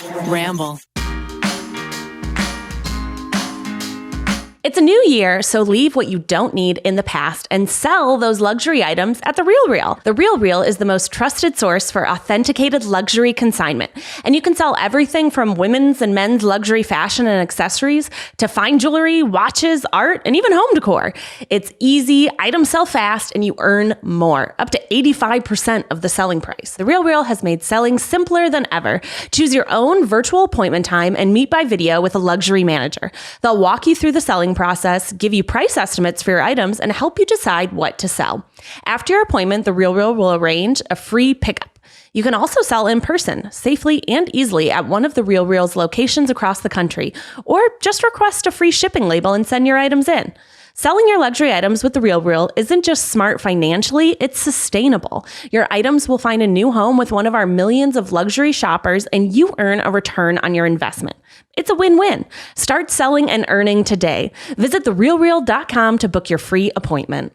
Ramble. It's a new year, so leave what you don't need in the past and sell those luxury items at The RealReal. The RealReal is the most trusted source for authenticated luxury consignment. And you can sell everything from women's and men's luxury fashion and accessories to fine jewelry, watches, art, and even home decor. It's easy, items sell fast, and you earn more, up to 85% of the selling price. The RealReal has made selling simpler than ever. Choose your own virtual appointment time and meet by video with a luxury manager. They'll walk you through the selling process, give you price estimates for your items, and help you decide what to sell. After your appointment, The RealReal will arrange a free pickup. You can also sell in person, safely and easily at one of The RealReal's locations across the country, or just request a free shipping label and send your items in. Selling your luxury items with The RealReal isn't just smart financially, it's sustainable. Your items will find a new home with one of our millions of luxury shoppers, and you earn a return on your investment. It's a win-win. Start selling and earning today. Visit therealreal.com to book your free appointment.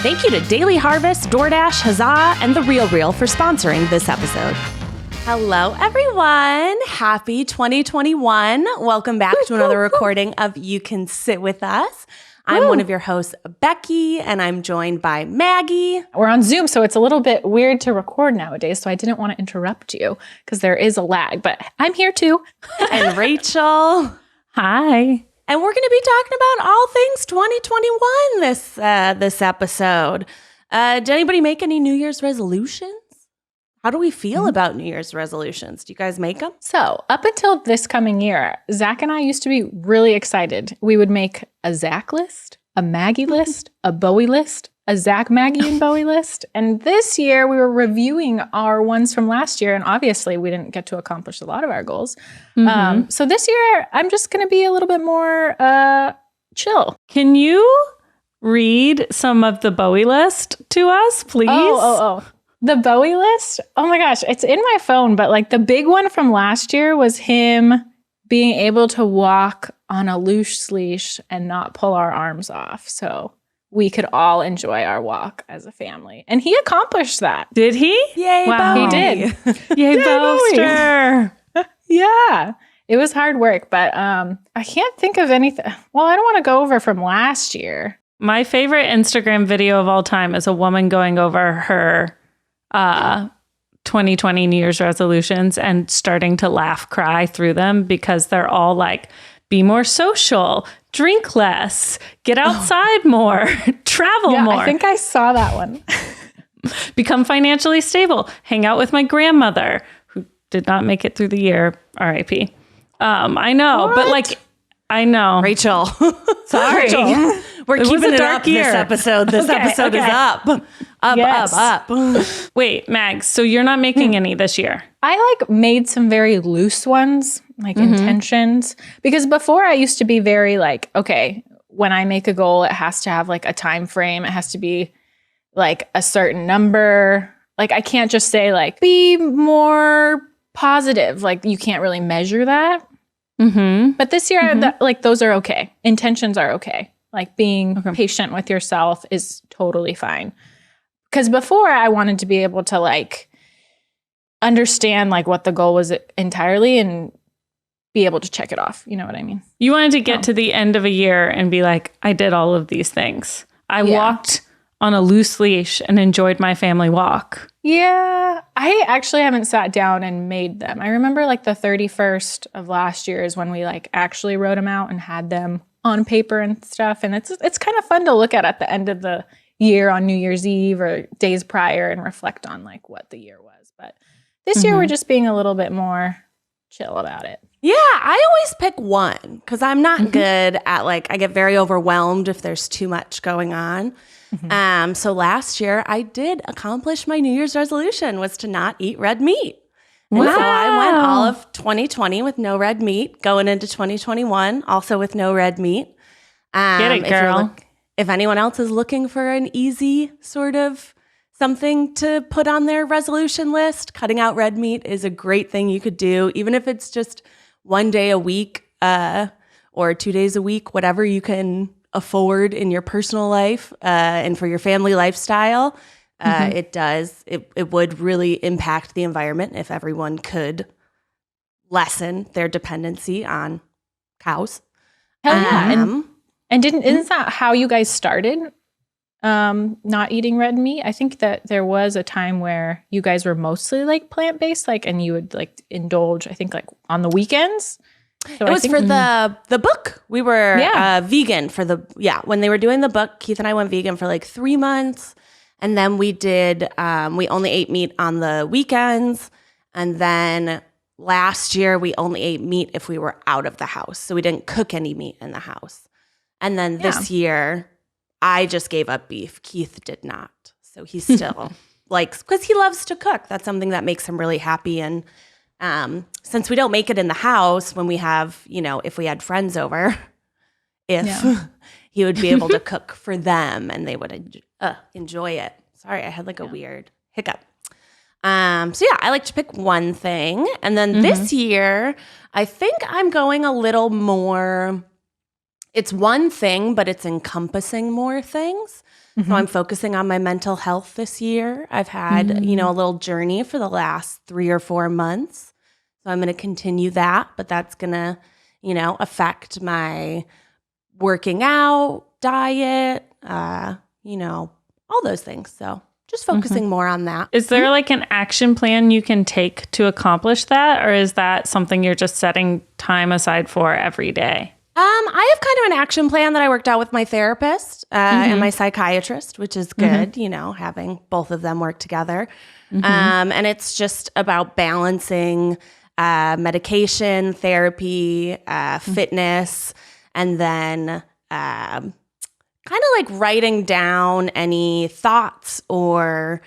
Thank you to Daily Harvest, DoorDash, HUZZAH, and The RealReal for sponsoring this episode. Hello, everyone. Happy 2021. Welcome back to another recording of You Can Sit With Us. I'm one of your hosts, Becky, and I'm joined by Maggie. We're on Zoom, so it's a little bit weird to record nowadays, so I didn't want to interrupt you because there is a lag, but I'm here too. And Rachel. Hi. And we're going to be talking about all things 2021 this episode. Did anybody make any New Year's resolutions? How do we feel about New Year's resolutions? Do you guys make them? So up until this coming year, Zach and I used to be really excited. We would make a Zach list, a Maggie list, a Bowie list, a Zach, Maggie, and Bowie list. And this year we were reviewing our ones from last year. And obviously we didn't get to accomplish a lot of our goals. So this year I'm just going to be a little bit more chill. Can you read some of the Bowie list to us, please? Oh. The Bowie list? Oh my gosh, it's in my phone, but like the big one from last year was him being able to walk on a loose leash and not pull our arms off. So we could all enjoy our walk as a family. And he accomplished that. Did he? Yay, wow. Bowie. He did. Yay, Bowie. Yeah. It was hard work, but I can't think of anything. Well, I don't want to go over from last year. My favorite Instagram video of all time is a woman going over her 2020 New Year's resolutions and starting to laugh, cry through them because they're all like, be more social, drink less, get outside more, travel more. I think I saw that one. Become financially stable, hang out with my grandmother who did not make it through the year, RIP. I know, What? but like, I know. Rachel. Sorry. Rachel. We're It was keeping a it dark up year. this episode. This episode is up. Yes. Up. Wait, Mags, so you're not making any this year? I like made some very loose ones, like intentions, because before I used to be very like, okay, when I make a goal, it has to have like a time frame. It has to be like a certain number. Like I can't just say like, be more positive. Like you can't really measure that. But this year, like those are okay. Intentions are okay. Like being patient with yourself is totally fine. Because before I wanted to be able to like understand like what the goal was entirely and be able to check it off. You know what I mean? You wanted to get to the end of a year and be like, I did all of these things. I walked on a loose leash and enjoyed my family walk. Yeah. I actually haven't sat down and made them. I remember like the 31st of last year is when we like actually wrote them out and had them on paper and stuff. And it's kind of fun to look at the end of the year on New Year's Eve or days prior and reflect on like what the year was. But this year we're just being a little bit more chill about it. Yeah, I always pick one because I'm not good at like, I get very overwhelmed if there's too much going on. So last year I did accomplish my New Year's resolution was to not eat red meat. And so I went all of 2020 with no red meat, going into 2021 also with no red meat. Get it, girl. If anyone else is looking for an easy sort of something to put on their resolution list, cutting out red meat is a great thing you could do, even if it's just one day a week or 2 days a week, whatever you can afford in your personal life and for your family lifestyle, it would really impact the environment if everyone could lessen their dependency on cows. Hell yeah. And isn't that how you guys started not eating red meat? I think that there was a time where you guys were mostly like plant-based, like, and you would like indulge, I think, like on the weekends. So it was for the book. We were vegan for when they were doing the book. Keith and I went vegan for like 3 months. And then we only ate meat on the weekends. And then last year we only ate meat if we were out of the house. So we didn't cook any meat in the house. And then this year I just gave up beef. Keith did not. So he's still because he loves to cook. That's something that makes him really happy. And since we don't make it in the house when we have, if we had friends over, he would be able to cook for them and they would enjoy it. Sorry, I had like a weird hiccup. I like to pick one thing. And then this year, I think I'm going a little more, it's one thing, but it's encompassing more things. So I'm focusing on my mental health this year. I've had, a little journey for the last 3 or 4 months. So I'm going to continue that, but that's going to, affect my working out, diet, all those things. So just focusing more on that. Is there like an action plan you can take to accomplish that? Or is that something you're just setting time aside for every day? I have kind of an action plan that I worked out with my therapist and my psychiatrist, which is good, having both of them work together. And it's just about balancing medication, therapy, fitness, and then kind of like writing down any thoughts or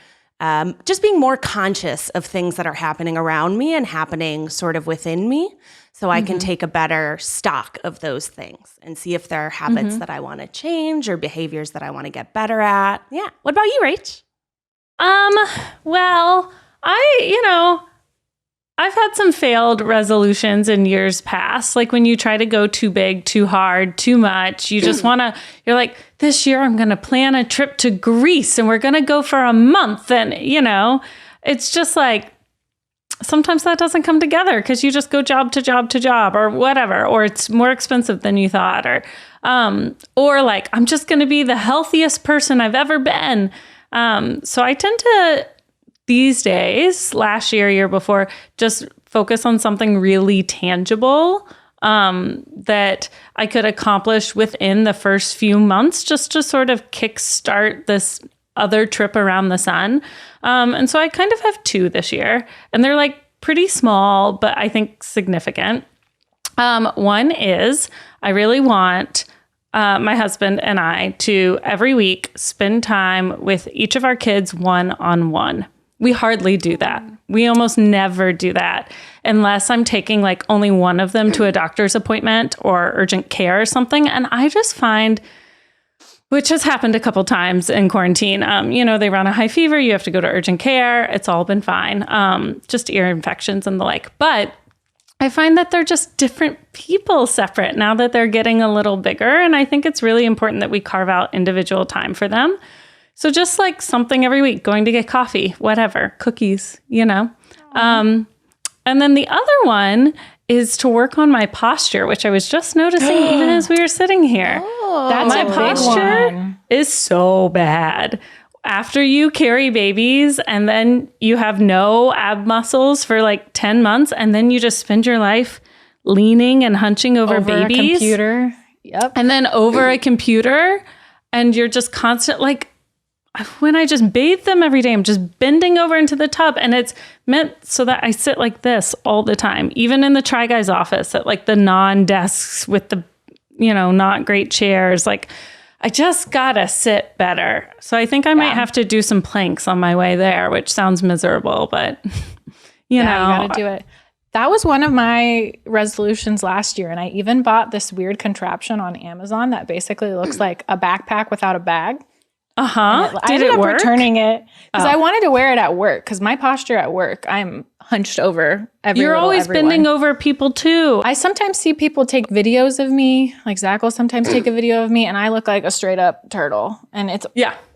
just being more conscious of things that are happening around me and happening sort of within me. So I can take a better stock of those things and see if there are habits that I want to change or behaviors that I want to get better at. Yeah. What about you, Rach? Well, I've had some failed resolutions in years past. Like when you try to go too big, too hard, too much, you just you're like, this year I'm going to plan a trip to Greece and we're going to go for a month. And, it's just like, sometimes that doesn't come together because you just go job to job to job or whatever, or it's more expensive than you thought, or like, I'm just going to be the healthiest person I've ever been. So I tend to, these days, last year before, just focus on something really tangible that I could accomplish within the first few months just to sort of kickstart this other trip around the sun. And so I kind of have 2 this year, and they're like pretty small, but I think significant. One is I really want my husband and I to every week spend time with each of our kids one-on-one. We hardly do that. We almost never do that unless I'm taking like only one of them to a doctor's appointment or urgent care or something. And I just find, which has happened a couple times in quarantine, they run a high fever, you have to go to urgent care. It's all been fine. Just ear infections and the like. But I find that they're just different people separate now that they're getting a little bigger. And I think it's really important that we carve out individual time for them. So just like something every week, going to get coffee, whatever, cookies, And then the other one is to work on my posture, which I was just noticing even as we were sitting here. Oh, that's my a big posture one. is so bad. After you carry babies and then you have no ab muscles for like 10 months and then you just spend your life leaning and hunching over babies. A computer. Yep. And then over a computer, and you're just constant, like, when I just bathe them every day, I'm just bending over into the tub, and it's meant so that I sit like this all the time, even in the Try Guy's office at like the non-desks with the, not great chairs. Like, I just gotta sit better. So I think I might have to do some planks on my way there, which sounds miserable, but you gotta do it. That was one of my resolutions last year. And I even bought this weird contraption on Amazon that basically looks like a backpack without a bag. Uh-huh. I ended up returning it because I wanted to wear it at work because my posture at work, I'm hunched over You're always bending over people too. I sometimes see people take videos of me, like Zach will sometimes take a video of me, and I look like a straight up turtle. And it's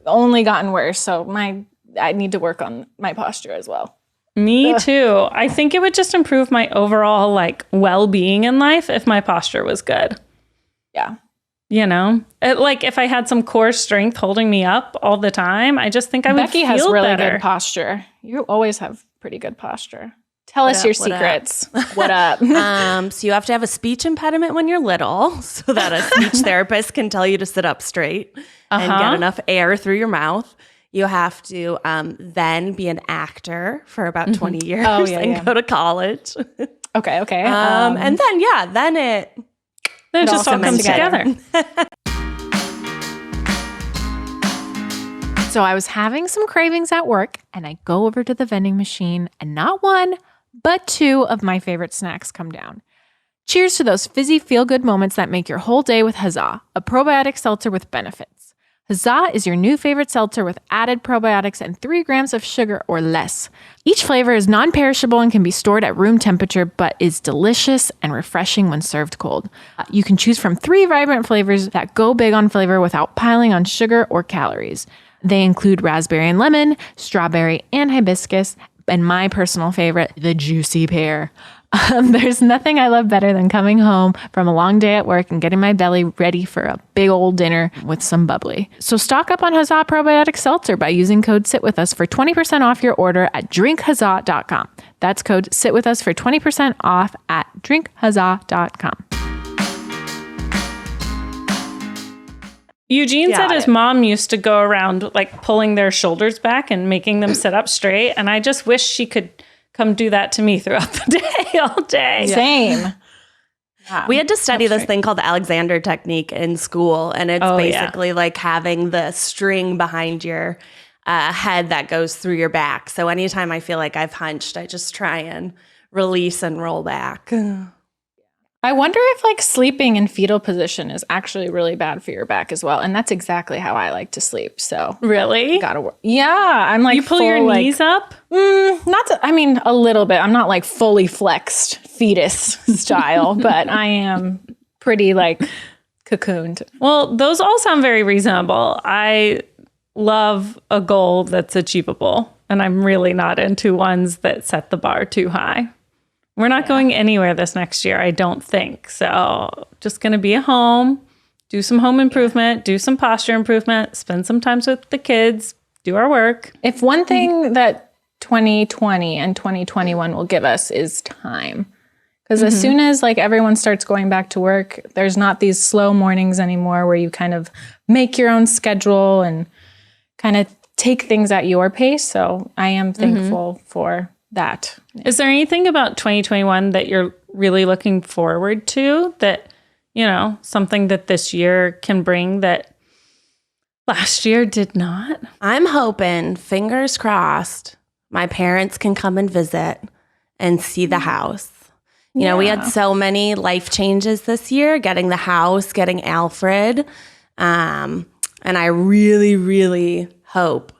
only gotten worse. So I need to work on my posture as well. Me too. I think it would just improve my overall like well-being in life if my posture was good. Yeah. You know, like if I had some core strength holding me up all the time, I just think I would Becky feel has really better. good posture. You always have pretty good posture. Tell us your secrets. What up? So you have to have a speech impediment when you're little so that a speech therapist can tell you to sit up straight and get enough air through your mouth. You have to then be an actor for about 20 years and go to college. Okay. And then it just all comes together. So I was having some cravings at work, and I go over to the vending machine, and not one, but two of my favorite snacks come down. Cheers to those fizzy feel-good moments that make your whole day with HUZZAH, a probiotic seltzer with benefits. HUZZAH is your new favorite seltzer with added probiotics and 3 grams of sugar or less. Each flavor is non-perishable and can be stored at room temperature, but is delicious and refreshing when served cold. You can choose from 3 vibrant flavors that go big on flavor without piling on sugar or calories. They include raspberry and lemon, strawberry and hibiscus, and my personal favorite, the juicy pear. There's nothing I love better than coming home from a long day at work and getting my belly ready for a big old dinner with some bubbly. So stock up on HUZZAH Probiotic Seltzer by using code SITWITHUS for 20% off your order at drinkhuzzah.com. That's code SITWITHUS for 20% off at drinkhuzzah.com. Eugene said his mom used to go around like pulling their shoulders back and making them sit up straight. And I just wish she could come do that to me throughout the day, all day. Same. We had to study this thing called the Alexander technique in school. And it's basically like having the string behind your head that goes through your back. So anytime I feel like I've hunched, I just try and release and roll back. I wonder if like sleeping in fetal position is actually really bad for your back as well. And that's exactly how I like to sleep. So really? Gotta work. Yeah. I'm like, you pull your knees up? A little bit. I'm not like fully flexed fetus style, but I am pretty like cocooned. Well, those all sound very reasonable. I love a goal that's achievable. And I'm really not into ones that set the bar too high. We're not going anywhere this next year, I don't think. So just going to be at home, do some home improvement, do some posture improvement, spend some time with the kids, do our work. If one thing that 2020 and 2021 will give us is time. Because as soon as like everyone starts going back to work, there's not these slow mornings anymore where you kind of make your own schedule and kind of take things at your pace. So I am thankful for that. Is there anything about 2021 that you're really looking forward to that, you know, something that this year can bring that last year did not? I'm hoping, fingers crossed, my parents can come and visit and see the house. You know, we had so many life changes this year, getting the house, getting Alfred. And I really, really hope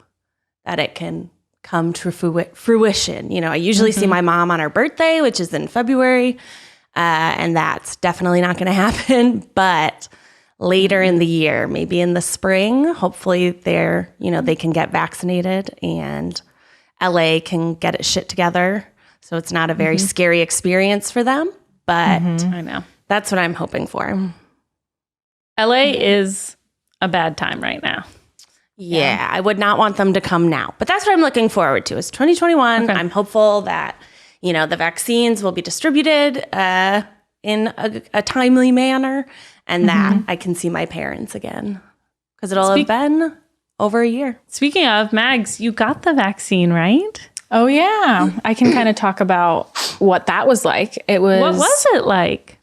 that it can come to fruition. You know, I usually see my mom on her birthday, which is in February, and that's definitely not going to happen. But later in the year, maybe in the spring, hopefully they can get vaccinated and LA can get its shit together. So it's not a very scary experience for them. But I know. That's what I'm hoping for. LA is a bad time right now. Yeah, I would not want them to come now. But that's what I'm looking forward to is 2021. Okay. I'm hopeful that, you know, the vaccines will be distributed in a timely manner and that I can see my parents again because it'll have been over a year. Speaking of, Mags, you got the vaccine, right? Oh, yeah. I can kind of talk about what that was like. What was it like?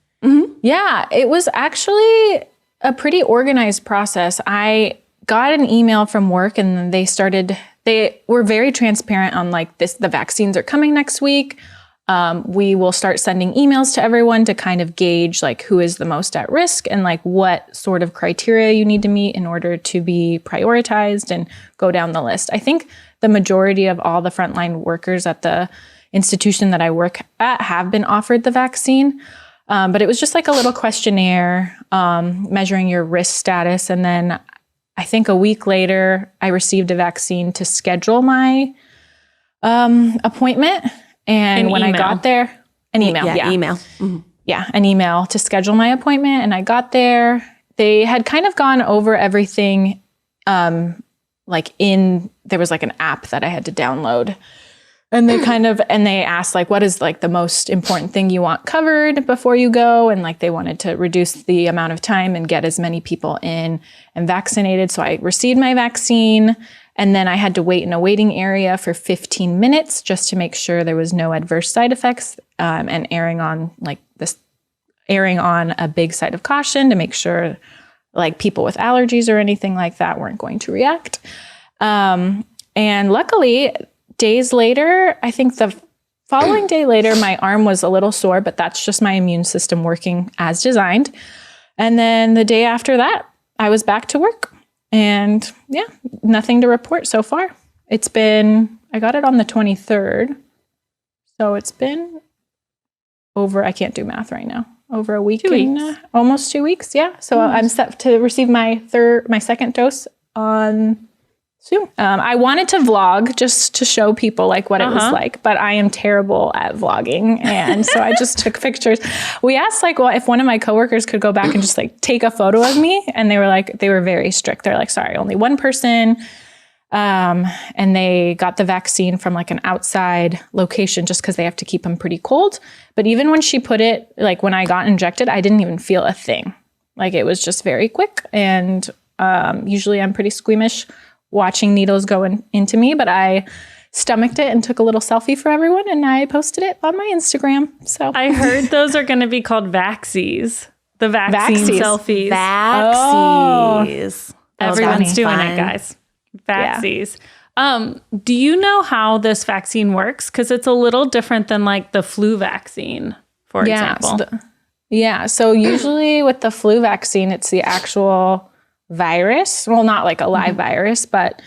Yeah, it was actually a pretty organized process. I got an email from work and they were very transparent on like the vaccines are coming next week. We will start sending emails to everyone to kind of gauge like who is the most at risk and like what sort of criteria you need to meet in order to be prioritized and go down the list. I think the majority of all the frontline workers at the institution that I work at have been offered the vaccine. But it was just like a little questionnaire measuring your risk status. And then I think a week later, I received a vaccine to schedule my appointment. And when I got there, an email. Yeah, email. Mm-hmm. Yeah, an email to schedule my appointment. And I got there. They had kind of gone over everything there was like an app that I had to download. And they asked like, what is like the most important thing you want covered before you go? And like, they wanted to reduce the amount of time and get as many people in and vaccinated. So I received my vaccine and then I had to wait in a waiting area for 15 minutes just to make sure there was no adverse side effects, and erring on a big side of caution to make sure like people with allergies or anything like that weren't going to react. And luckily, days later, I think the following day later, my arm was a little sore, but that's just my immune system working as designed. And then the day after that, I was back to work. And yeah, nothing to report so far. I got it on the 23rd. So it's been over, I can't do math right now, over a week. 2 weeks. Almost 2 weeks, yeah. So I'm set to receive my second dose on soon. I wanted to vlog just to show people like what it was like, but I am terrible at vlogging. And so I just took pictures. We asked like, well, if one of my coworkers could go back and just like take a photo of me. And they were very strict. They're like, sorry, only one person. And they got the vaccine from like an outside location just because they have to keep them pretty cold. But even when she put it, like when I got injected, I didn't even feel a thing. Like it was just very quick. And usually I'm pretty squeamish watching needles go into me, but I stomached it and took a little selfie for everyone and I posted it on my Instagram. So I heard those are going to be called vaxies. The vaccine selfies. Vaxies. Everyone's doing it, guys. Vaxies. Yeah. Do you know how this vaccine works? Because it's a little different than like the flu vaccine, for example. So usually with the flu vaccine, it's the actual virus. Well, not like a live virus, but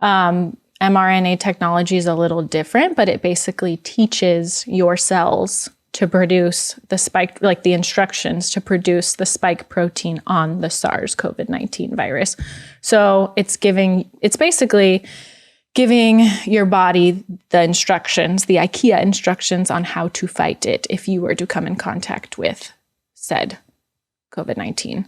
mRNA technology is a little different, but it basically teaches your cells to produce the spike, like the instructions to produce the spike protein on the SARS COVID-19 virus. So it's basically giving your body the instructions, the IKEA instructions on how to fight it if you were to come in contact with said COVID-19.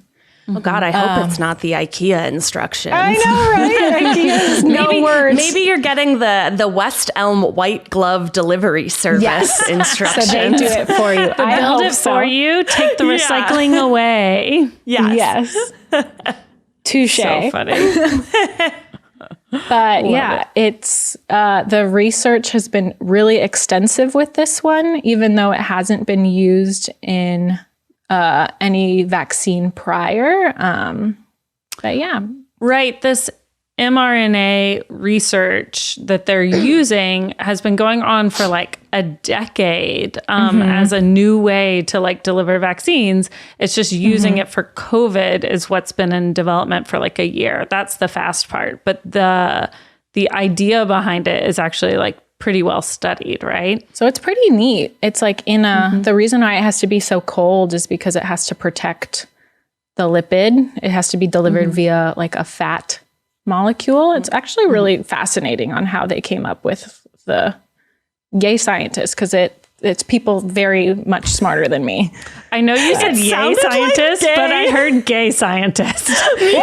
Oh God, I hope it's not the IKEA instructions. I know, right? IKEA's words. Maybe you're getting the West Elm white glove delivery service instructions. So they do it for you. I build hope it for you. Take the recycling away. Yes. Touche. So funny. But it's the research has been really extensive with this one, even though it hasn't been used in any vaccine prior. But yeah. Right. This mRNA research that they're using has been going on for like a decade as a new way to like deliver vaccines. It's just using it for COVID is what's been in development for like a year. That's the fast part. But the idea behind it is actually like pretty well studied, right? So it's pretty neat. It's like the reason why it has to be so cold is because it has to protect the lipid. It has to be delivered via like a fat molecule. It's actually really fascinating on how they came up with the yay scientists, because it's people very much smarter than me. I know you said yay scientist, like but I heard gay scientist. Gay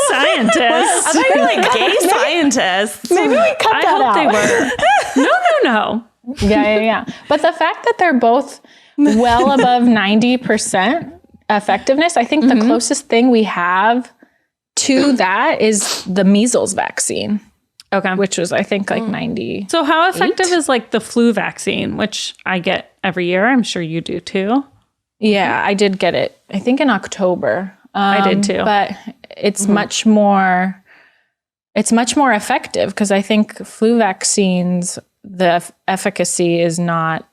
scientist. I thought you were like gay scientists. Maybe we cut that out. I hope they were. No. Yeah. But the fact that they're both well above 90% effectiveness, I think the closest thing we have to that is the measles vaccine. Okay. Which was, I think, like 90. So how effective is like the flu vaccine, which I get every year? I'm sure you do too. Yeah, I did get it, I think in October. I did too. But it's much more effective, because I think flu vaccines, the efficacy is not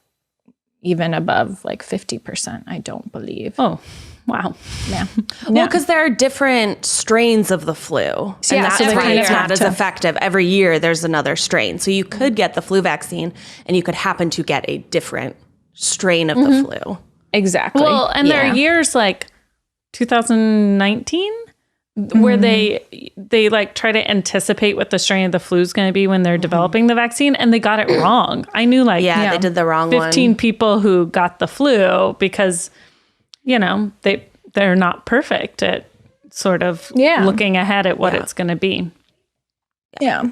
even above like 50%, I don't believe. Oh, wow. Yeah. Well, because there are different strains of the flu. Yeah, And that's so they why kind it's of not have as to- effective. Every year there's another strain. So you could get the flu vaccine and you could happen to get a different strain of the flu. Exactly. Well, and there are years like 2019 where they like try to anticipate what the strain of the flu is going to be when they're developing the vaccine, and they got it wrong. I knew like Yeah, they did the wrong 15 one. people who got the flu because, you know, they're not perfect at sort of looking ahead at what it's going to be. Yeah.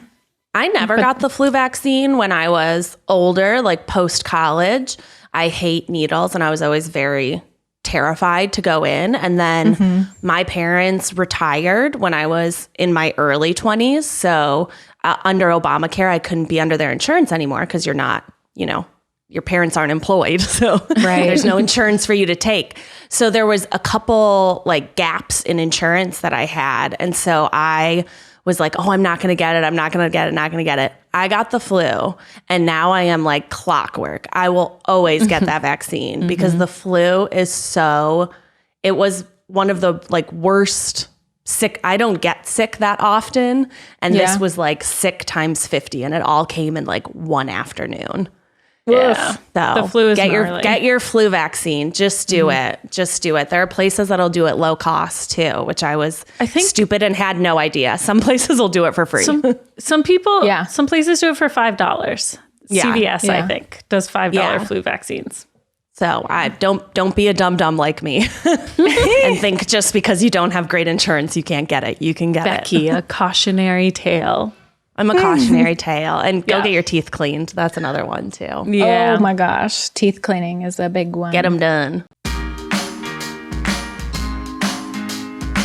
I never got the flu vaccine when I was older, like post-college. I hate needles, and I was always very terrified to go in. And then my parents retired when I was in my early 20s. So under Obamacare, I couldn't be under their insurance anymore because you're not, you know, your parents aren't employed. So there's no insurance for you to take. So there was a couple like gaps in insurance that I had. And so I was like, oh, I'm not going to get it. I'm not going to get it. Not going to get it. I got the flu, and now I am like clockwork. I will always get that vaccine because the flu is it was one of the like worst sick. I don't get sick that often. And this was like sick times 50, and it all came in like one afternoon. Yeah. So The flu is get gnarly. your flu vaccine. Just do it. Just do it. There are places that'll do it low cost too, which I think stupid and had no idea. Some places will do it for free. Some people, Yeah. some places do it for $5. Yeah. CVS, I Yeah. think, does $5 flu vaccines. So I don't be a dum-dum like me and think just because you don't have great insurance, you can't get it. You can get Becky, it. a cautionary tale. I'm a cautionary tale. And go Yeah. get your teeth cleaned. That's another one too. Yeah. Oh my gosh. Teeth cleaning is a big one. Get them done.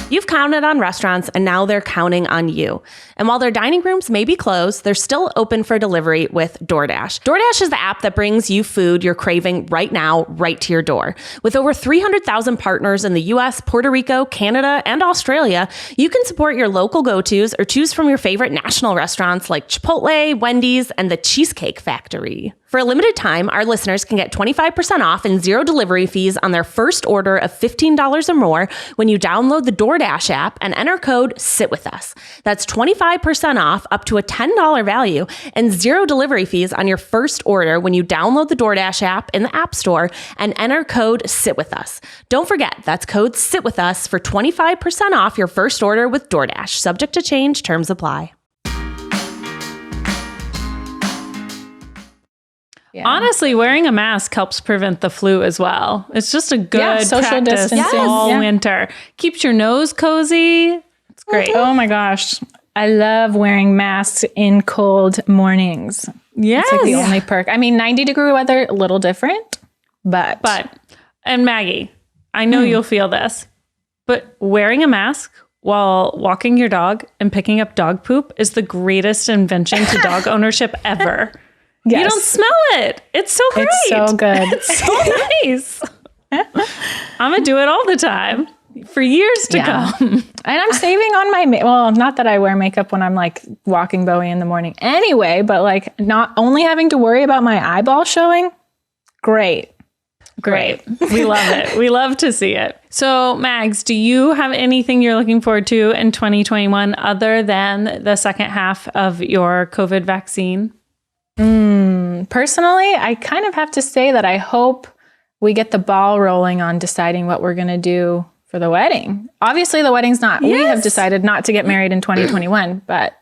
You've counted on restaurants, and now they're counting on you. And while their dining rooms may be closed, they're still open for delivery with DoorDash. DoorDash is the app that brings you food you're craving right now, right to your door. With over 300,000 partners in the US, Puerto Rico, Canada, and Australia, you can support your local go-tos or choose from your favorite national restaurants like Chipotle, Wendy's, and the Cheesecake Factory. For a limited time, our listeners can get 25% off and zero delivery fees on their first order of $15 or more when you download the DoorDash app and enter code SITWITHUS. That's 25% off up to a $10 value and zero delivery fees on your first order when you download the DoorDash app in the App Store and enter code SITWITHUS. Don't forget, that's code SITWITHUS for 25% off your first order with DoorDash. Subject to change, terms apply. Yeah. Honestly, wearing a mask helps prevent the flu as well. It's just a good social practice distancing. all Yeah. winter. Keeps your nose cozy. It's great. Oh my gosh. I love wearing masks in cold mornings. Yes. It's like the only perk. I mean, 90-degree weather, a little different, but And Maggie, I know you'll feel this, but wearing a mask while walking your dog and picking up dog poop is the greatest invention to dog ownership ever. yes, You don't smell it. It's so great. it's so good. It's so nice. I'm going to do it all the time for years to Yeah. come. And I'm saving on my, well, not that I wear makeup when I'm like walking Bowie in the morning anyway, but like not only having to worry about my eyeball showing. Great. Great. We love it. We love to see it. So, Mags, do you have anything you're looking forward to in 2021 other than the second half of your COVID vaccine? Personally, I kind of have to say that I hope we get the ball rolling on deciding what we're going to do for the wedding. Obviously, the wedding's not, we have decided not to get married in 2021, but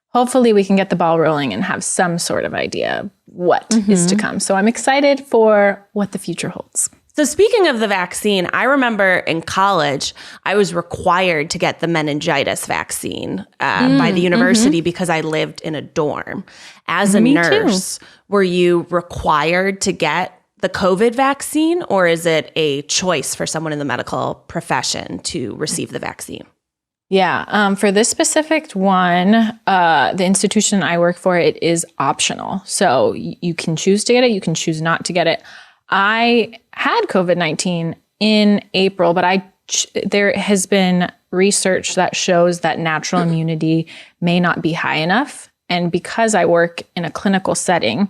hopefully we can get the ball rolling and have some sort of idea of what is to come. So I'm excited for what the future holds. So speaking of the vaccine, I remember in college, I was required to get the meningitis vaccine by the university because I lived in a dorm. As a nurse, were you required to get the COVID vaccine, or is it a choice for someone in the medical profession to receive the vaccine? Yeah. For this specific one, the institution I work for, it is optional. So you can choose to get it. You can choose not to get it. I had COVID-19 in April, but there has been research that shows that natural immunity may not be high enough. And because I work in a clinical setting,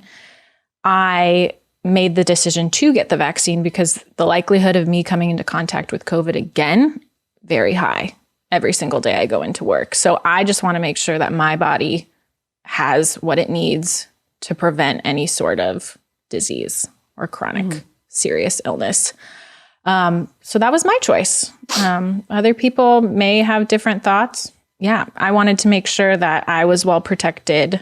I made the decision to get the vaccine because the likelihood of me coming into contact with COVID again, very high every single day I go into work. So I just want to make sure that my body has what it needs to prevent any sort of disease or chronic serious illness. So that was my choice. Other people may have different thoughts. Yeah, I wanted to make sure that I was well protected.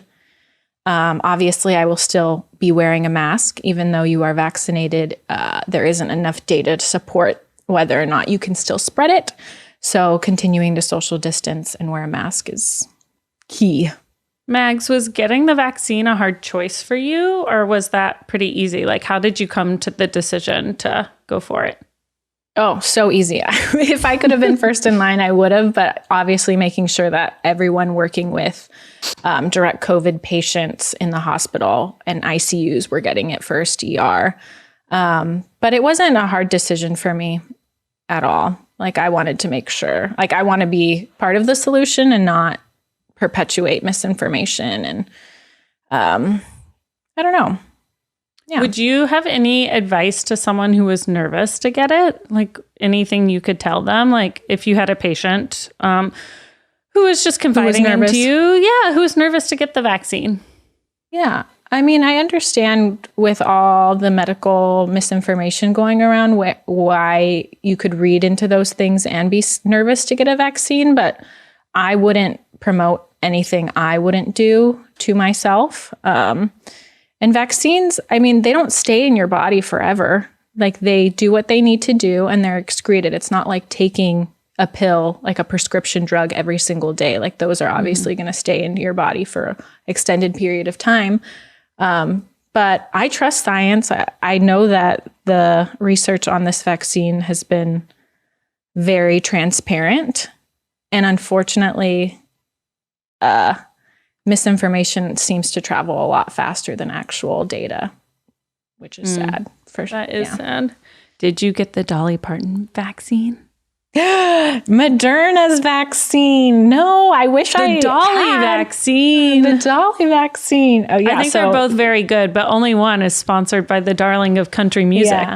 Obviously, I will still be wearing a mask, even though you are vaccinated. There isn't enough data to support whether or not you can still spread it. So continuing to social distance and wear a mask is key. Mags, was getting the vaccine a hard choice for you, or was that pretty easy? Like, how did you come to the decision to go for it? Oh, so easy. If I could have been first in line, I would have, but obviously making sure that everyone working with direct COVID patients in the hospital and ICUs were getting it first, ER. But it wasn't a hard decision for me at all. Like, I wanted to make sure, like, I want to be part of the solution and not perpetuate misinformation. And I don't know. Yeah. Would you have any advice to someone who was nervous to get it? Like, anything you could tell them? Like, if you had a patient who was just confiding into you, who was nervous to get the vaccine. Yeah. I mean, I understand with all the medical misinformation going around why you could read into those things and be nervous to get a vaccine, but I wouldn't promote anything I wouldn't do to myself. And vaccines, I mean, they don't stay in your body forever. Like, they do what they need to do and they're excreted. It's not like taking a pill, like a prescription drug every single day. Like, those are obviously going to stay in your body for an extended period of time. But I trust science. I know that the research on this vaccine has been very transparent. And unfortunately, misinformation seems to travel a lot faster than actual data, which is sad. That is sad. Did you get the Dolly Parton vaccine? Moderna's vaccine. No, I wish the Dolly vaccine. The Dolly vaccine. Oh, yeah. I think they're both very good, but only one is sponsored by the darling of country music.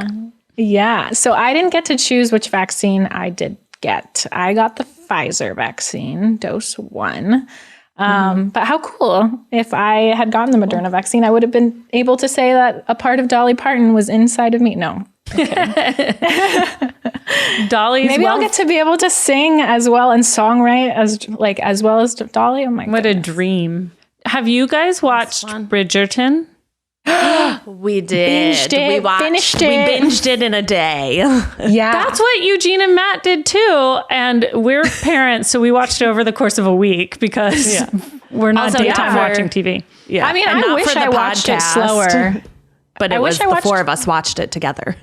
Yeah. So I didn't get to choose which vaccine I did get. I got the Pfizer vaccine, dose 1. But how cool. If I had gotten the Moderna vaccine, I would have been able to say that a part of Dolly Parton was inside of me. No. Dolly's Maybe I'll get to be able to sing as well and songwrite as well as Dolly. Oh my god. What a dream. Have you guys watched Bridgerton? We did. Binged it, finished it. We binged it in a day. Yeah. That's what Eugene and Matt did too. And we're parents, so we watched it over the course of a week because we're not Also, daytime watching TV. Yeah. I mean, And I not wish for the I watched it podcast, slower. But it was the 4 of us watched it together.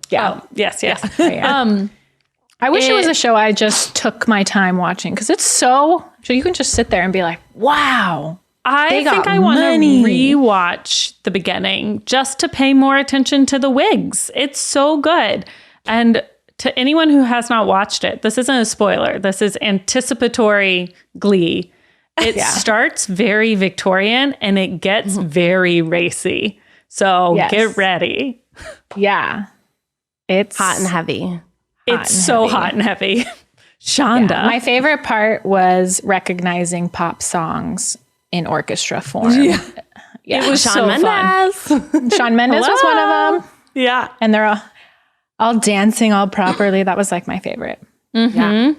Yeah. Oh, yes. I wish it was a show I just took my time watching because it's so you can just sit there and be like, wow. I think I want to rewatch the beginning just to pay more attention to the wigs. It's so good. And to anyone who has not watched it, this isn't a spoiler. This is anticipatory glee. It starts very Victorian and it gets very racy. So get ready. Yeah. It's hot and heavy. It's so hot and heavy. Shonda. Yeah. My favorite part was recognizing pop songs in orchestra form. Yeah. It was Shawn so Mendes. fun. Shawn Mendes was one of them. Yeah. And they're all dancing all properly. That was like my favorite. Mm-hmm. Yeah.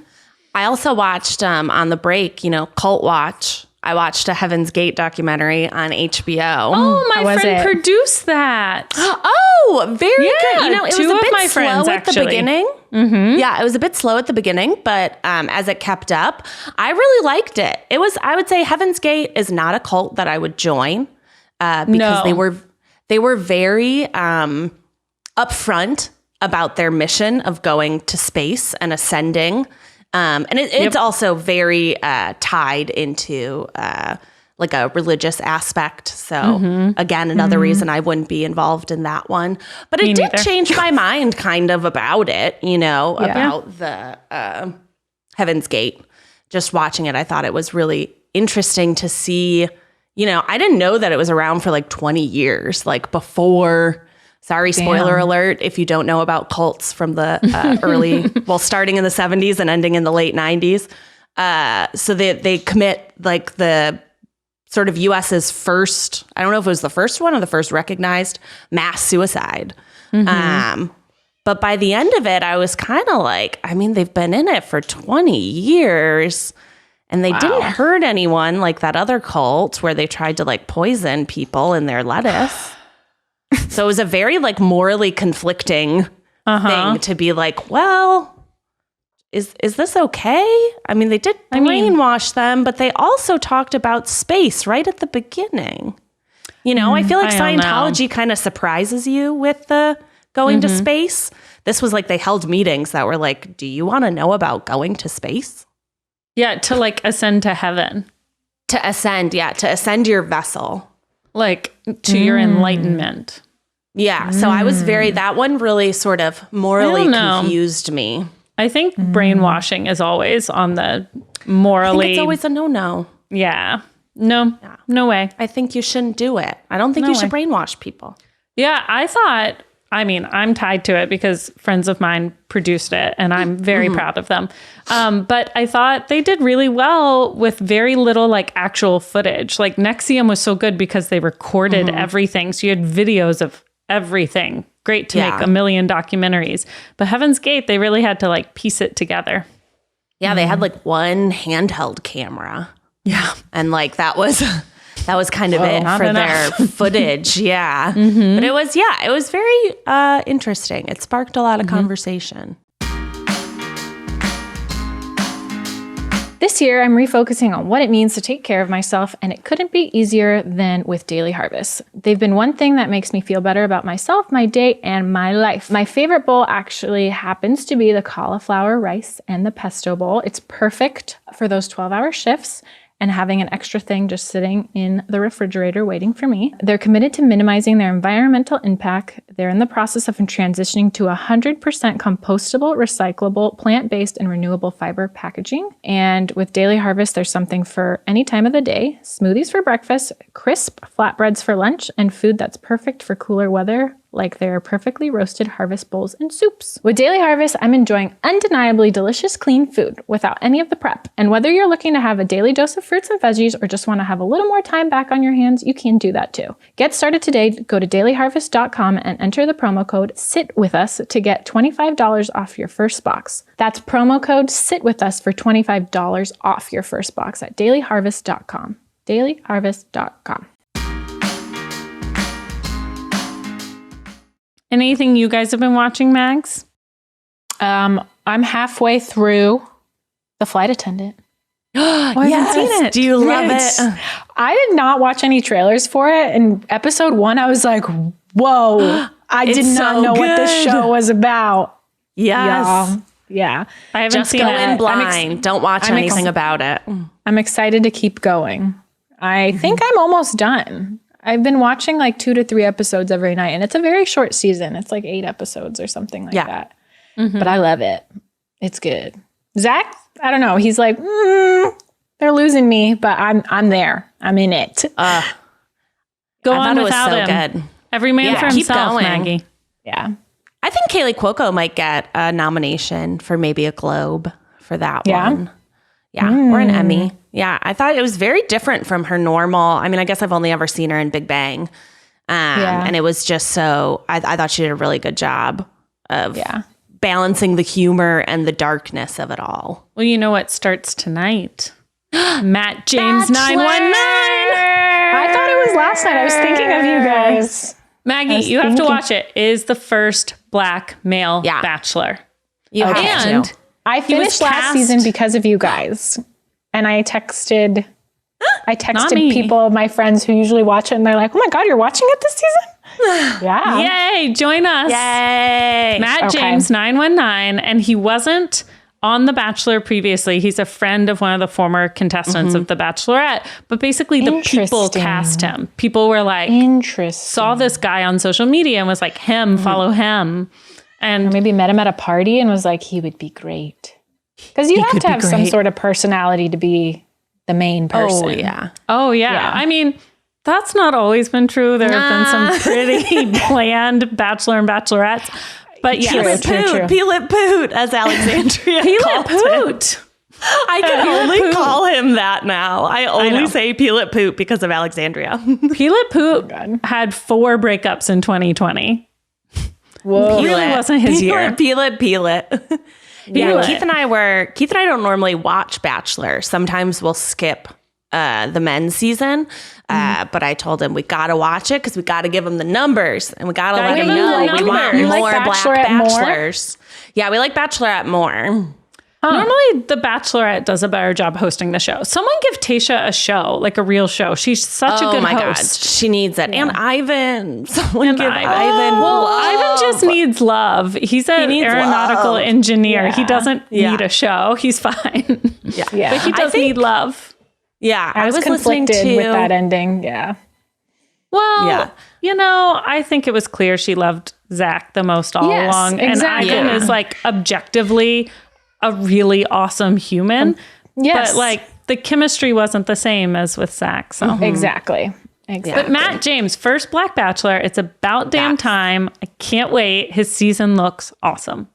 I also watched on the break, Cult Watch. I watched a Heaven's Gate documentary on HBO. Oh, my friend produced that. Oh, very good. It was two a of bit my slow friends, at the actually. beginning. Mm-hmm. Yeah, it was a bit slow at the beginning, but as it kept up, I really liked it. I would say Heaven's Gate is not a cult that I would join because they were very upfront about their mission of going to space and ascending. And it's also very tied into like a religious aspect. So again, another reason I wouldn't be involved in that one. But it did change my mind kind of about it, about the Heaven's Gate. Just watching it, I thought it was really interesting to see, I didn't know that it was around for like 20 years, like before Sorry, spoiler alert, if you don't know about cults from the starting in the 70s and ending in the late 90s. So they commit like the sort of US's first, I don't know if it was the first one or the first recognized mass suicide. But by the end of it, I was kind of like, I mean, they've been in it for 20 years and they didn't hurt anyone like that other cult where they tried to like poison people in their lettuce. So it was a very like morally conflicting thing to be like, well, is this okay? I mean, they did brainwash them, but they also talked about space right at the beginning. You know, I feel like Scientology kind of surprises you with the going to space. This was like they held meetings that were like, do you want to know about going to space? Yeah, to like ascend to heaven. To ascend your vessel. Like to your enlightenment. Yeah, so I was that one really sort of morally confused me. I think brainwashing is always on the morally. I think it's always a no-no. Yeah. No way. I think you shouldn't do it. I don't think you should brainwash people. Yeah, I'm tied to it because friends of mine produced it and I'm very proud of them. But I thought they did really well with very little like actual footage. Like NXIVM was so good because they recorded everything. So you had videos of everything. Great to make a million documentaries. But Heaven's Gate, they really had to like piece it together. Yeah, they had like one handheld camera. Yeah. And like that was kind of it for their footage. Yeah. But it was very interesting. It sparked a lot of conversation. This year, I'm refocusing on what it means to take care of myself, and it couldn't be easier than with Daily Harvest. They've been one thing that makes me feel better about myself, my day, and my life. My favorite bowl actually happens to be the cauliflower rice and the pesto bowl. It's perfect for those 12-hour shifts and having an extra thing just sitting in the refrigerator waiting for me. They're committed to minimizing their environmental impact. They're in the process of transitioning to 100% compostable, recyclable, plant-based, and renewable fiber packaging. And with Daily Harvest, there's something for any time of the day. Smoothies for breakfast, crisp flatbreads for lunch, and food that's perfect for cooler weather, like their perfectly roasted harvest bowls and soups. With Daily Harvest, I'm enjoying undeniably delicious, clean food without any of the prep. And whether you're looking to have a daily dose of fruits and veggies or just want to have a little more time back on your hands, you can do that too. Get started today. Go to dailyharvest.com and enter the promo code SITWITHUS to get $25 off your first box. That's promo code SITWITHUS for $25 off your first box at dailyharvest.com. dailyharvest.com. Anything you guys have been watching, Mags? I'm halfway through The Flight Attendant. I haven't seen it. Do you love it? I did not watch any trailers for it. In episode 1, I was like, whoa, I did not know what this show was about. Yes. Yeah. I haven't Just seen go it. in blind. Don't watch anything about it. I'm excited to keep going. I think I'm almost done. I've been watching like 2 to 3 episodes every night, and it's a very short season. It's like 8 episodes or something like that. But I love it. It's good. Zach, I don't know. He's like, they're losing me, but I'm there. I'm in it. Go on without him. Good. Every man for keep himself, going. Maggie. Yeah. I think Kaylee Cuoco might get a nomination for maybe a Globe for that one. Yeah, or an Emmy. Yeah, I thought it was very different from her normal. I mean, I guess I've only ever seen her in Big Bang. And it was just so, I thought she did a really good job of balancing the humor and the darkness of it all. Well, you know what starts tonight? Matt James 919. I thought it was last night. I was thinking of you guys. Maggie, you have to watch it. It is the first Black male Bachelor. You have to. I finished last season because of you guys. And I texted people, my friends who usually watch it, and they're like, oh my God, you're watching it this season? Yeah. Yay, join us. Yay. Matt James 919, and he wasn't on The Bachelor previously. He's a friend of one of the former contestants of The Bachelorette, but basically the people cast him. People were like, saw this guy on social media and was like, follow him. And or maybe met him at a party and was like, he would be great. Because you have to have some sort of personality to be the main person. Oh, yeah. I mean, That's not always been true. There have been some pretty bland bachelor and bachelorettes. But yes. Peel it poot, as Alexandria Peel called it poot. I can only call him that now. I only say peel it poot because of Alexandria. Peel it poot had 4 breakups in 2020. Whoa. It really wasn't his year. Peel it. Yeah, Keith and I don't normally watch Bachelor. Sometimes we'll skip the men's season. But I told him we got to watch it because we got to give him the numbers and we got to let him know we want You more like black bachelors. Yeah, we like Bachelorette more. Normally, The Bachelorette does a better job hosting the show. Someone give Tayshia a show, like a real show. She's such a good host. God, she needs it. Yeah. And Ivan. Someone give Ivan. Well, Ivan just needs love. He's an aeronautical engineer. Yeah. He doesn't need a show. He's fine. Yeah. But he does need love. Yeah. I was conflicted with that ending. Yeah. Well, I think it was clear she loved Zach the most all along. Exactly. And Ivan is like objectively a really awesome human. Yes. But like the chemistry wasn't the same as with Zach. So Exactly. But Matt James, first Black Bachelor. It's about damn time. I can't wait. His season looks awesome.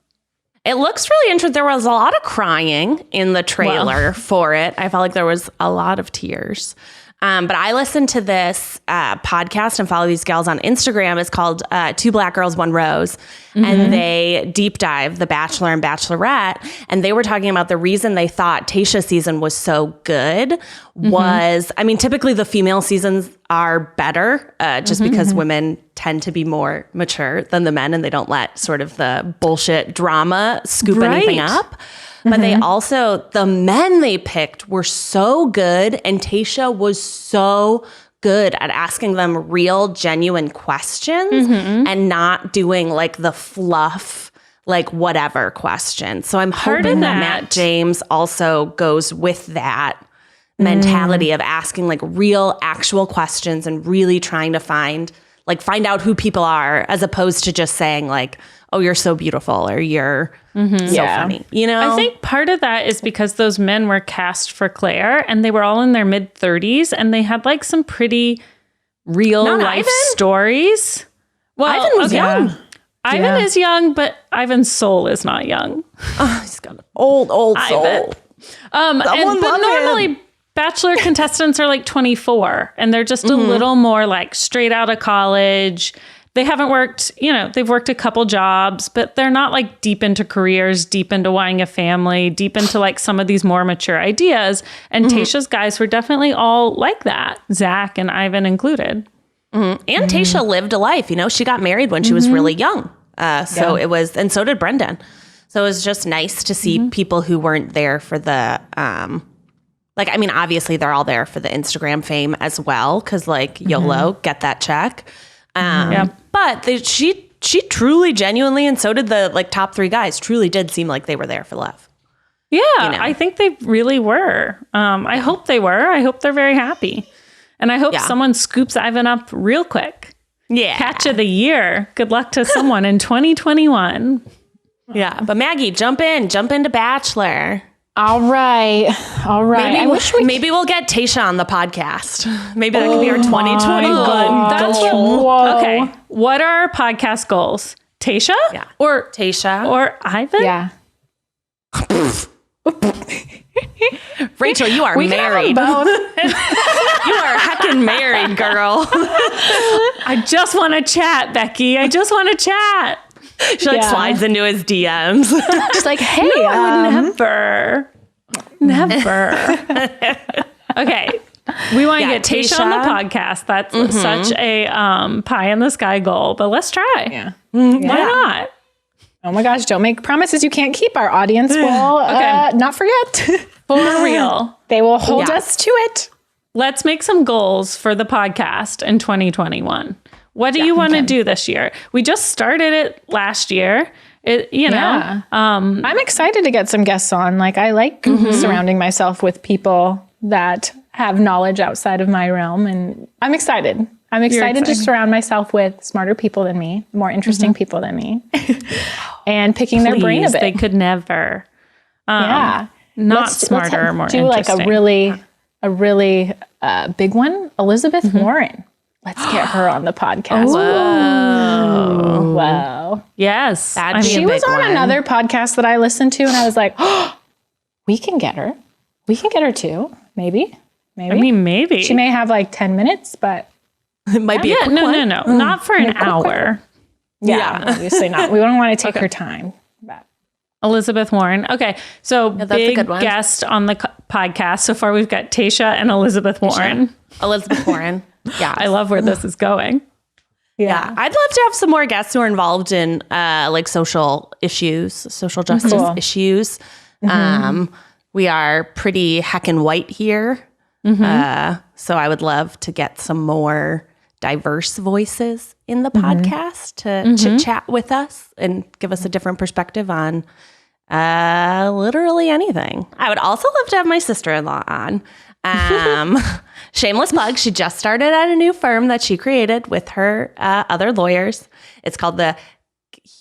It looks really interesting. There was a lot of crying in the trailer for it. I felt like there was a lot of tears. But I listened to this podcast and follow these gals on Instagram. It's called Two Black Girls, One Rose. And they deep dive The Bachelor and Bachelorette. And they were talking about the reason they thought Tayshia's season was so good was, I mean, typically the female seasons are better just because women tend to be more mature than the men and they don't let sort of the bullshit drama scoop anything up. But they also, the men they picked were so good. And Tayshia was so good at asking them real, genuine questions and not doing like the fluff, like whatever question. So I'm hoping that Matt James also goes with that mentality of asking like real, actual questions and really trying to find out who people are as opposed to just saying like, oh, you're so beautiful or you're so funny. I think part of that is because those men were cast for Claire and they were all in their mid 30s and they had like some pretty real life stories. Well, Ivan was young. Ivan is young, but Ivan's soul is not young. Oh, he's got an old soul. But normally Bachelor contestants are like 24 and they're just a little more like straight out of college. They haven't worked, they've worked a couple jobs, but they're not like deep into careers, deep into wanting a family, deep into like some of these more mature ideas. And Tayshia's guys were definitely all like that, Zach and Ivan included. And Tayshia lived a life, she got married when she was really young. So it was, and so did Brendan. So it was just nice to see people who weren't there for the, obviously they're all there for the Instagram fame as well. Cause like YOLO, get that check. But she truly, genuinely, and so did the like top 3 guys, truly did seem like they were there for love. Yeah, I think they really were. I hope they were. I hope they're very happy. And I hope someone scoops Ivan up real quick. Yeah. Catch of the year. Good luck to someone in 2021. Yeah. But Maggie, jump into Bachelor. All right. Maybe we'll get Tayshia on the podcast. Maybe that could be our 2021 goal. Okay. What are our podcast goals? Tayshia? Yeah. Or Tayshia? Or Ivan? Yeah. Rachel, you are married. You are heckin' married, girl. I just want to chat, Becky. I just want to chat. She slides into his DMs. Just like, hey, I would never. Okay. We want to get Tayshia on the podcast. That's such a pie in the sky goal, but let's try. Yeah. Why not? Oh my gosh, don't make promises you can't keep. Our audience will not forget. For real. They will hold us to it. Let's make some goals for the podcast in 2021. What do you want to do this year? We just started it last year. I'm excited to get some guests on. Like I like surrounding myself with people that have knowledge outside of my realm. And I'm excited. I'm excited to surround myself with smarter people than me, more interesting people than me, and picking their brain a bit. They could never. Not Let's smarter or more do interesting. like a really a really big one, Elizabeth Warren. Let's get her on the podcast. Whoa. Wow. Yes. That'd be a She big was on one. another podcast that I listened to, and I was like, oh, we can get her. We can get her too. Maybe. I mean, maybe. She may have like 10 minutes, but It might be a quick one. No. Not for an hour. yeah, obviously not. We don't want to take her time. But Elizabeth Warren. Okay. So that's a big good one. guest on the podcast. So far, we've got Tasha and Elizabeth Warren. Elizabeth Warren. Yeah. I love where this is going. Yeah. I'd love to have some more guests who are involved in like social issues, social justice Cool. issues. We are pretty heckin' white here. So I would love to get some more diverse voices in the podcast to chit chat with us and give us a different perspective on literally anything. I would also love to have my sister-in-law on. Shameless plug. She just started at a new firm that she created with her other lawyers. It's called the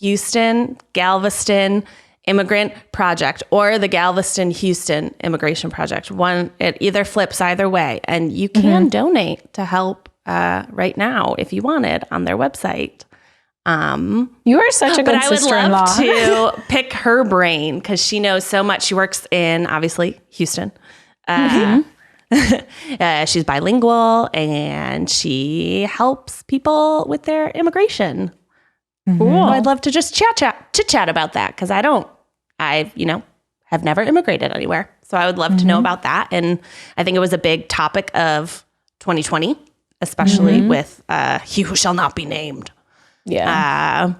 Houston Galveston Immigrant Project or the Galveston Houston Immigration Project. One, it either flips either way, and you can donate to help right now if you wanted on their website. you are such a But good I would sister-in-law. love to pick her brain because she knows so much. She works in obviously Houston. She's bilingual and she helps people with their immigration. Cool. So I'd love to just chit chat about that because I have never immigrated anywhere. So I would love to know about that. And I think it was a big topic of 2020, especially with He Who Shall Not Be Named. Yeah.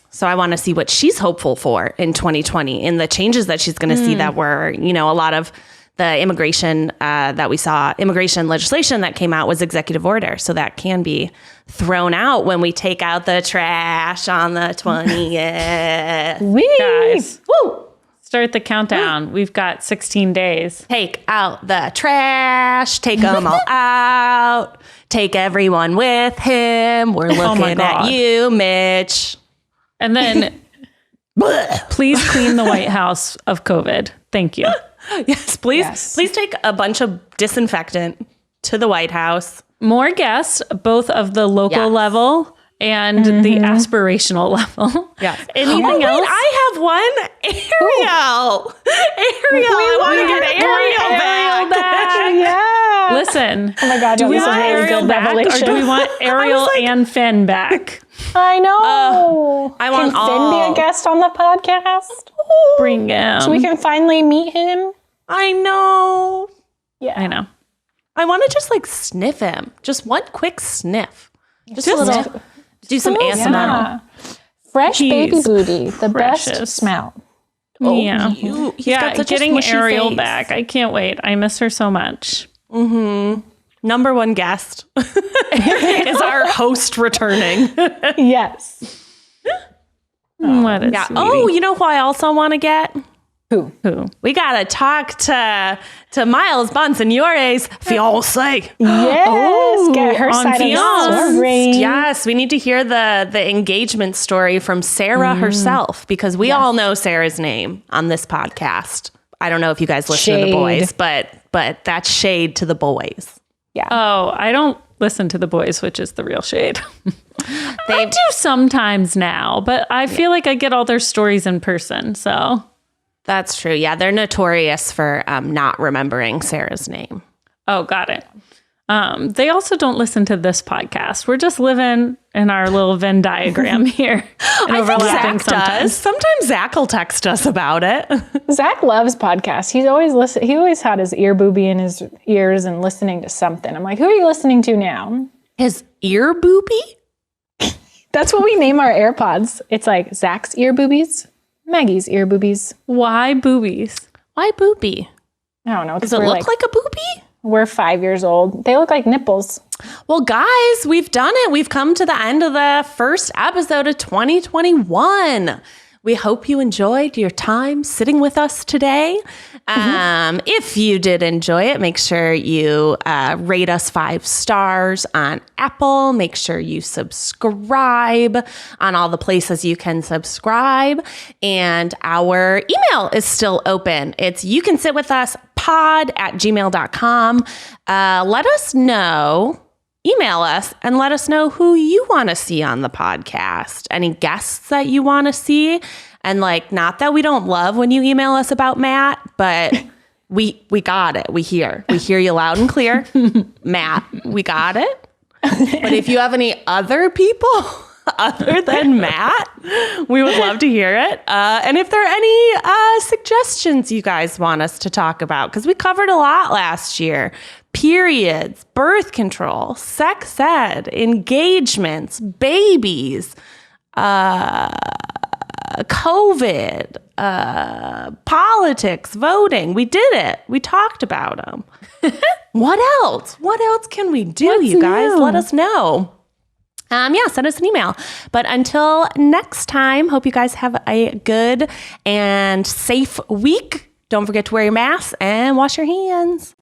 So I want to see what she's hopeful for in 2020 in the changes that she's going to see that were, a lot of the immigration that we saw, immigration legislation that came out was executive order. So that can be thrown out when we take out the trash on the 20th. Whee! Guys, Woo! start the countdown. We've got 16 days. Take out the trash. Take them all out. Take everyone with him. We're looking at God. you, Mitch. And then please clean the White House of COVID. Thank you. Yes, please. Yes. Please take a bunch of disinfectant to the White House. More guests, both of the local Yes. level and the aspirational level. Yes. Anything Wait, else? I have one. Ariel. I want to get Ariel back. Yeah. Listen. Oh my God, Do we this is a want really Ariel good back or revelation. do we want Ariel and Finn back? I know. I want Can Finn be all. a guest on the podcast? Bring him. So we can finally meet him? I know. Yeah. I know. I want to just like sniff him. Just one quick sniff. Just a little. Do some ASMR. Yeah. Fresh baby He's booty, the best precious. smell. Yeah. He's Yeah, got such getting a smushy Ariel face. back. I can't wait. I miss her so much. Number one guest is our host returning. Yes. What a Yeah. sweetie. Oh, you know who I also want to get? Who? We gotta talk to Miles Bonsignore's fiance. Yes. Get her on side of the Fiance. story. Yes, we need to hear the engagement story from Sarah herself because we all know Sarah's name on this podcast. I don't know if you guys listen to the Shade. boys, but that's shade to the boys. Yeah. Oh, I don't listen to the boys, which is the real shade. They I do sometimes now, but I feel like I get all their stories in person. So That's true. Yeah, they're notorious for not remembering Sarah's name. oh, got it. They also don't listen to this podcast. We're just living in our little Venn diagram here. And overlapping sometimes. Sometimes Zach will text us about it. Zach loves podcasts. He always had his ear boobie in his ears and listening to something. I'm like, who are you listening to now? His ear boopy? That's what we name our AirPods. It's like Zach's ear boobies, Maggie's ear boobies. Why boobies? Why boopy? I don't know. Does it look like a boopy? we're 5 years old. They look like nipples. Well, guys, we've done it. We've come to the end of the first episode of 2021. We hope you enjoyed your time sitting with us today. If you did enjoy it, make sure you rate us 5 stars on Apple. Make sure you subscribe on all the places you can subscribe. And our email is still open. It's youcansitwithus.pod@gmail.com. Let us know. Email us and let us know who you want to see on the podcast. Any guests that you want to see. And like, not that we don't love when you email us about Matt, but we got it. We hear you loud and clear. Matt, we got it. But if you have any other people other than Matt, we would love to hear it. And if there are any suggestions you guys want us to talk about, because we covered a lot last year. Periods, birth control, sex ed, engagements, babies, COVID, politics, voting. We did it. We talked about them. What else? What else can we do, you guys? new? Let us know. Send us an email. But until next time, hope you guys have a good and safe week. Don't forget to wear your mask and wash your hands.